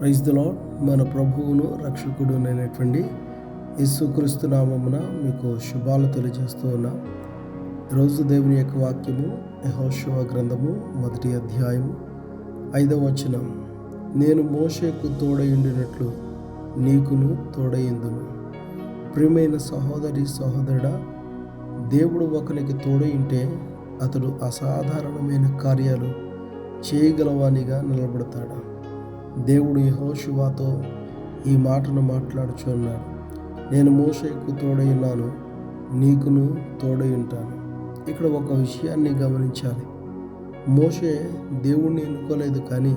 Praise the lord. మన ప్రభువును రక్షకుడునైనటువంటి యేసుక్రీస్తు నామమున మీకు శుభాలు తెలియజేస్తూ ఉన్నా. ఈరోజు దేవుని యొక్క వాక్యము యెహోషువ గ్రంథము 1వ అధ్యాయము 5వ వచనం. నేను మోషేకు తోడయుండినట్లు నీకును తోడయిందును. ప్రియమైన సహోదరి సహోదరుడా, దేవుడు ఒకనికి తోడయింటే అతడు అసాధారణమైన కార్యాలు చేయగలవానిగా నిలబడతాడు. దేవుడు యెహోషువతో ఈ మాటను మాట్లాడుచున్నాడు. నేను మోషేకు తోడైనాను, నీకును తోడై ఉంటాను. ఇక్కడ ఒక విషయాన్ని గమనించాలి. మోషే దేవుణ్ణి ఎన్నుకోలేదు, కానీ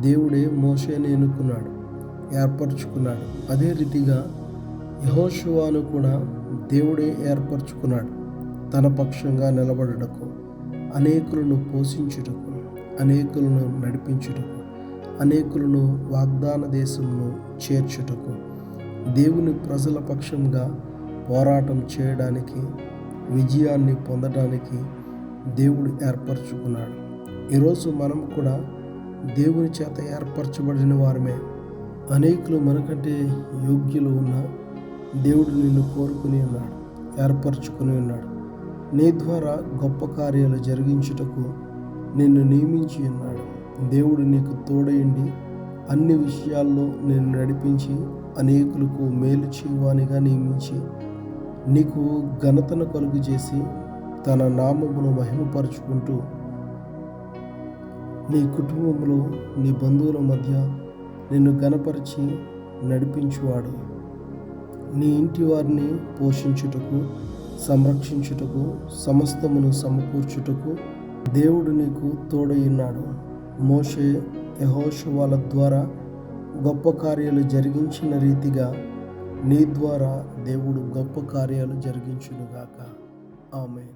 దేవుడే మోషేని ఎన్నుకున్నాడు, ఏర్పరచుకున్నాడు. అదే రీతిగా యెహోషువను కూడా దేవుడే ఏర్పరచుకున్నాడు. తన పక్షంగా నిలబడుటకు, అనేకులను పోషించుటకు, అనేకులను నడిపించుటకు, అనేకులను వాగ్దాన దేశంలో చేర్చుటకు, దేవుని ప్రజల పక్షంగా పోరాటం చేయడానికి, విజయాన్ని పొందడానికి దేవుడు ఏర్పరచుకున్నాడు. ఈరోజు మనం కూడా దేవుని చేత ఏర్పరచబడిన వారమే. అనేకులు మనకంటే యోగ్యులు ఉన్న దేవుడు నిన్ను కోరుకుని ఉన్నాడు, ఏర్పరచుకుని ఉన్నాడు. నీ ద్వారా గొప్ప కార్యాలు జరిగించుటకు నిన్ను నియమించి ఉన్నాడు. దేవుడు నీకు తోడయండి అన్ని విషయాల్లో నిన్ను నడిపించి, అనేకులకు మేలు చేయవానిగా నియమించి, నీకు ఘనతను కలుగు చేసి, తన నామమును మహిమపరుచుకుంటూ, నీ కుటుంబంలో నీ బంధువుల మధ్య నిన్ను ఘనపరిచి నడిపించువాడు. నీ ఇంటి వారిని పోషించుటకు, సంరక్షించుటకు, సమస్తమును సమకూర్చుటకు దేవుడు నీకు తోడై ఉన్నాడు. మోషే యెహోషువల ద్వారా గొప్ప కార్యాలు జరిగించిన రీతిగా నీ ద్వారా దేవుడు గొప్ప కార్యాలు జరిగించునుగాక. ఆమేన్.